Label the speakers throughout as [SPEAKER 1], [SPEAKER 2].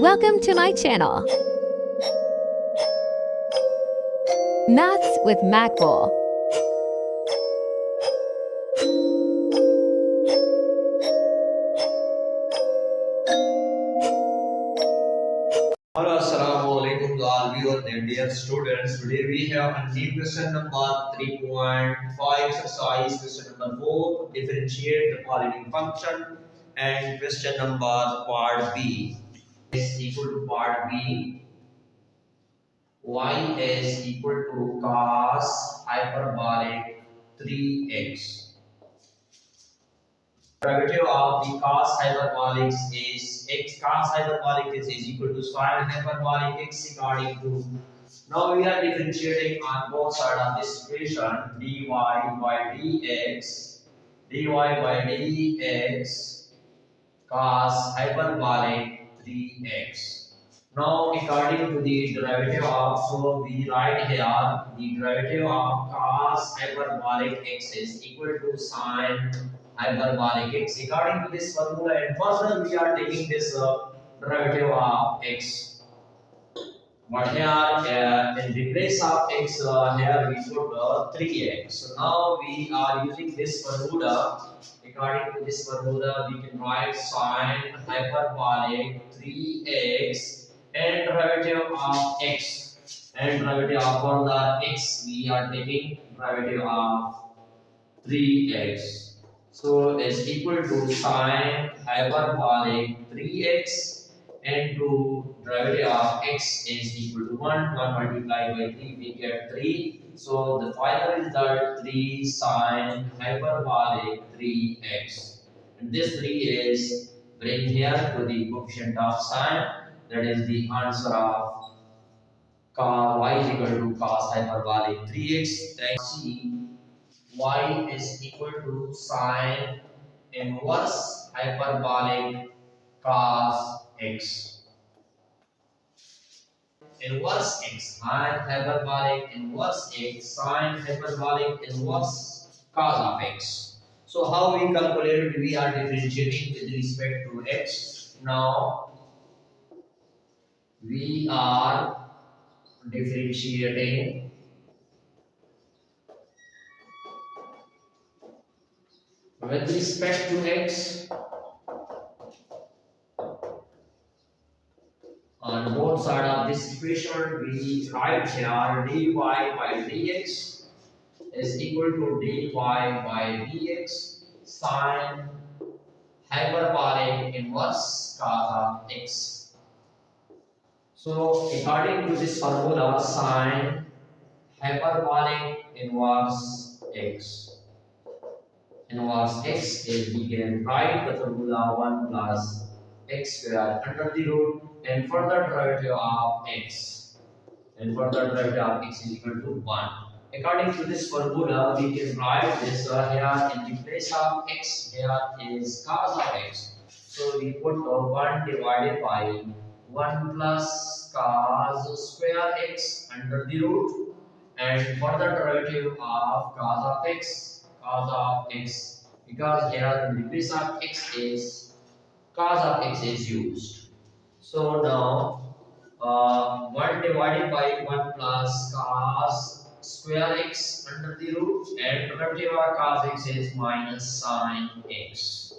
[SPEAKER 1] Welcome to my channel, Maths with Macbull.
[SPEAKER 2] Hello, assalamu alaikum to all viewers and dear students. Today we have a new question number 3.5 exercise. Question number 4, differentiate the following function, and question number part B is equal to part B. Y is equal to cos hyperbolic 3x. Derivative of the cos hyperbolic is x. Cos hyperbolic is equal to sin hyperbolic x according to. Now we are differentiating on both sides of this equation. Dy by dx cos hyperbolic 3x. Now according to the derivative of, so we write here the derivative of cos hyperbolic x is equal to sin hyperbolic x according to this formula, and further we are taking this derivative of x. But here in the place of x, here we put 3x. So now we are using this formula. According to this formula, we can write sin hyperbolic 3x and derivative of x, and derivative of further x, we are taking derivative of 3x. So is equal to sin hyperbolic 3x, and to derivative of x is equal to 1 multiplied by 3, we get 3. So the final result 3 sin hyperbolic 3x, and this 3 is bring here to the coefficient of sin. That is the answer of y is equal to cos hyperbolic 3x. See, y is equal to sin inverse hyperbolic cos x. Inverse x, sin hyperbolic inverse x, sin hyperbolic inverse cos of x. So how we calculate it? We are differentiating with respect to x. Now we are differentiating with respect to x on both sides of this equation. We write here dy by dx is equal to dy by dx sin hyperbolic inverse cos of x. So according to this formula, sin hyperbolic inverse x is, we can write the formula 1 plus x square under the root, and further derivative of x is equal to 1. According to this formula, we can write this here in the place of x, here is cos of x. So we put 1 divided by 1 plus cos square x under the root, and further derivative of cos of x, because here in the place of x is cos of x is used. So now 1 divided by 1 plus cos square x under the root, and derivative of cos x is minus sin x.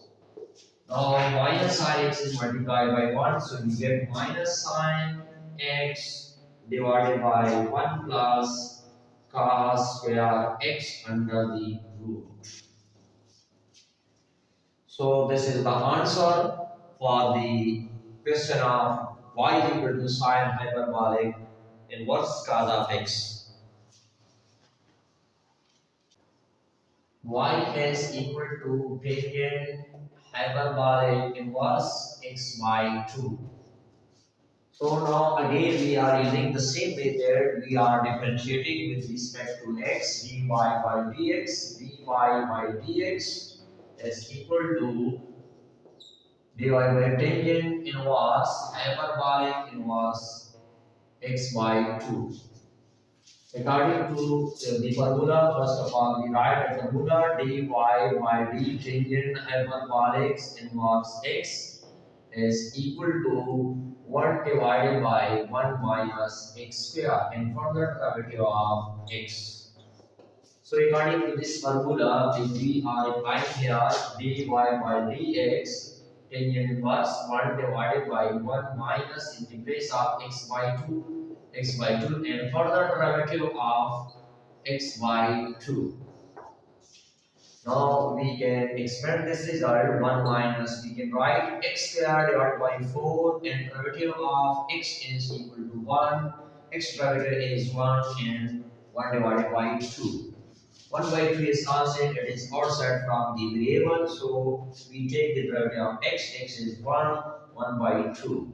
[SPEAKER 2] Now minus sin x is multiplied by 1, so we get minus sin x divided by 1 plus cos square x under the root. So this is the answer for the question of y is equal to sin hyperbolic inverse cos of x. Y is equal to tangent hyperbolic inverse x by 2. So now again we are using the same method. We are differentiating with respect to x. Dy by dx is equal to dy by tangent inverse hyperbolic inverse x by 2. According to the formula, first of all we write the formula dy by d tangent hyperbolic inverse x is equal to 1 divided by 1 minus x square and further derivative of x. So according to this formula, if we are applying here dy by dx, tangent inverse 1 divided by 1 minus in the place of x by 2 and further derivative of x by 2. Now we can expand this result 1 minus, we can write x square divided by 4 and derivative of x is equal to 1, x derivative is 1 and 1 divided by 2. 1 by 2 is constant, it is outside from the variable, so we take the derivative of x is 1 by 2.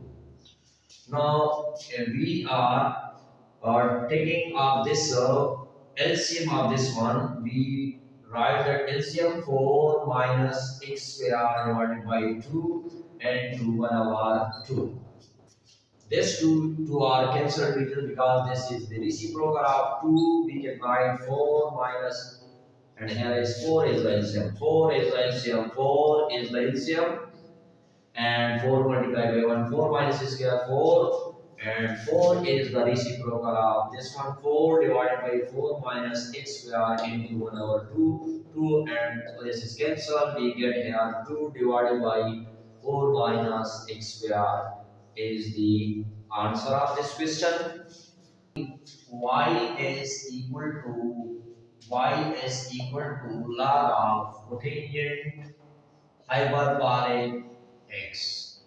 [SPEAKER 2] Now we are taking of this LCM of this one, we write that LCM 4 minus x square divided by 2 and 2 1 over 2. This 2 are cancelled because this is the reciprocal of 2. We can write 4 minus, and here is 4 is the LCM. 4 is the LCM. 4 is the LCM. And 4 multiplied by 1. 4 minus x square 4. And 4 is the reciprocal of this one. 4 divided by 4 minus x square into 1 over 2. 2 and this is cancelled. We get here 2 divided by 4 minus x square is the answer of this question. y is equal to log of cotangent hyperbolic x.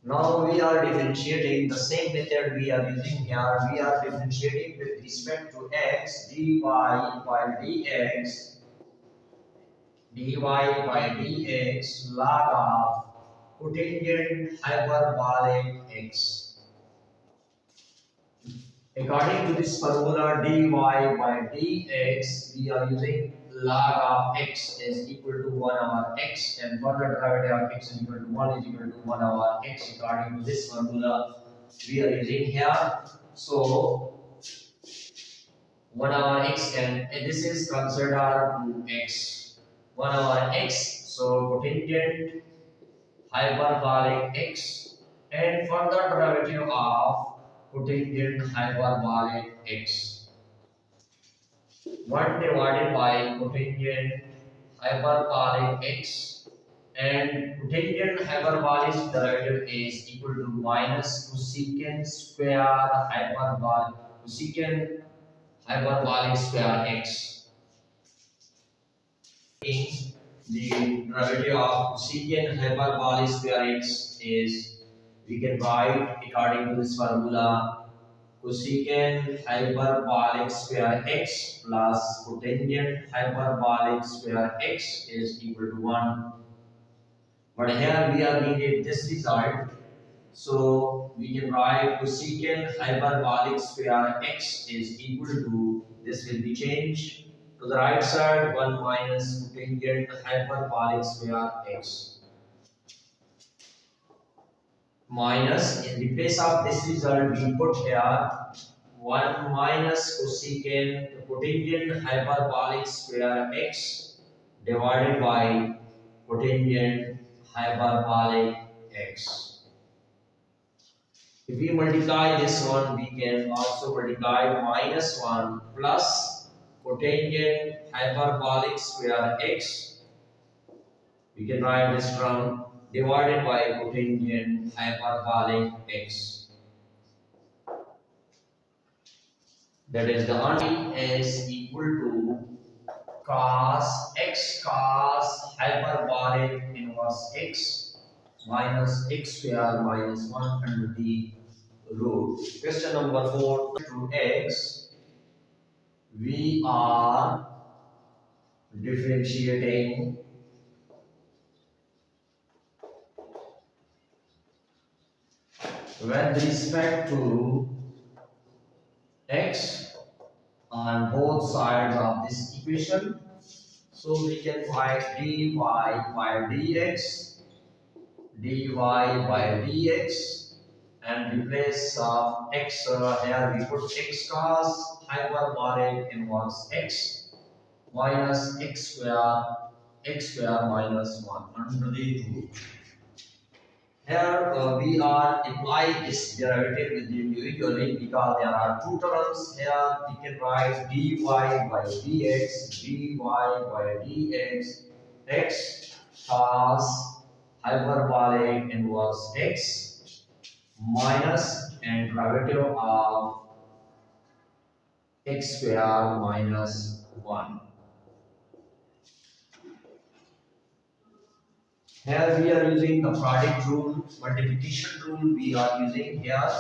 [SPEAKER 2] Now we are differentiating the same method we are using here. We are differentiating with respect to x, dy by dx log of cotangent hyperbolic x. According to this formula, dy by dx, we are using log of x is equal to 1 over x and further derivative of x is equal to 1 is equal to 1 over x. According to this formula, we are using here. So 1 over x and this is considered x. 1 over x. So cotangent hyperbolic x and further derivative of cotangent hyperbolic x. 1 divided by cotangent hyperbolic x, and cotangent hyperbolic derivative is equal to minus cosecant square hyperbolic square x. The derivative of cosecant hyperbolic square x is, we can write according to this formula, cosecant hyperbolic square x plus cotangent hyperbolic square x is equal to 1. But here we are needed this result, so we can write cosecant hyperbolic square x is equal to, this will be changed to the right side, 1 minus cotangent hyperbolic square x. Minus, in the place of this result we put here 1 minus cotangent hyperbolic square x divided by cotangent hyperbolic x. If we multiply this one, we can also multiply minus 1 plus cotangent hyperbolic square x. We can write this from divided by cotangent hyperbolic x. That is, the answer is equal to cos x cos hyperbolic inverse x minus x square minus 1 under the root. Question number 4 to x. We are differentiating with respect to x on both sides of this equation. So we can find dy by dx, and replace of x, here we put x cos hyperbolic inverse x minus x square minus 1 under the root. Here we are apply this derivative with individually because there are two terms. Here we can write dy by dx, dy by dx, x cos hyperbolic inverse x minus and derivative of x square minus 1. Here we are using the product rule, multiplication rule. We are using here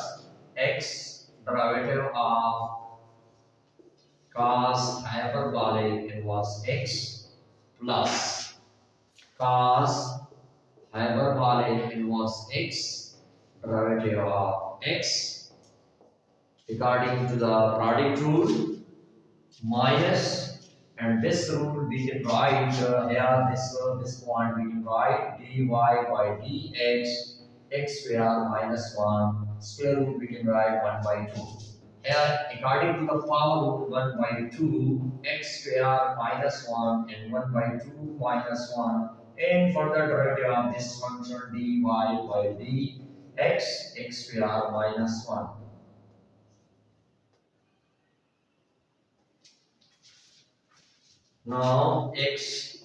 [SPEAKER 2] x derivative of cos hyperbolic inverse x plus cos hyperbolic inverse x derivative of x according to the product rule minus, and this rule we can write here this point we can write dy by dx x square minus 1 square root we can write 1 by 2. Here according to the power rule 1 by 2 x square minus 1 and 1 by 2 minus 1, and further derivative of this function dy by dx x square minus 1. Now x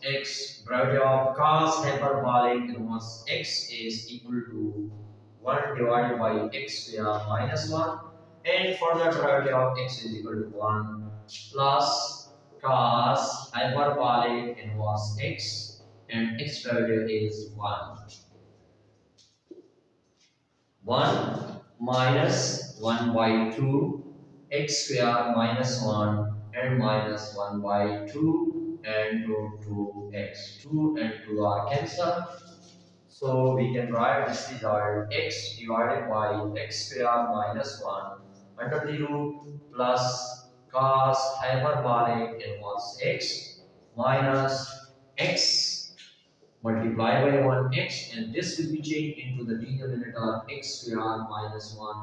[SPEAKER 2] derivative of cos hyperbolic inverse x is equal to 1 divided by x square minus 1, and further derivative of x is equal to 1 plus cos hyperbolic inverse x, and x derivative is 1 minus 1 by 2 x square minus 1 and minus 1 by 2 and 2x. 2 and 2 are cancelled. So we can write this result x divided by x square minus 1 under the root plus cos hyperbolic inverse x minus x multiplied by 1x, and this will be changed into the denominator x square minus 1,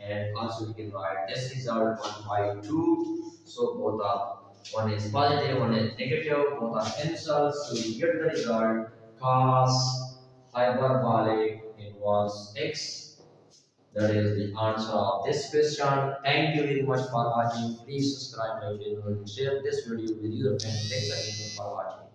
[SPEAKER 2] and also we can write this result 1 by 2. So both are, one is positive, one is negative, both are cancelled. So we get the result cos hyperbolic inverse x. That is the answer of this question. Thank you very much for watching. Please subscribe my channel and share this video with your friends. Thanks again for watching.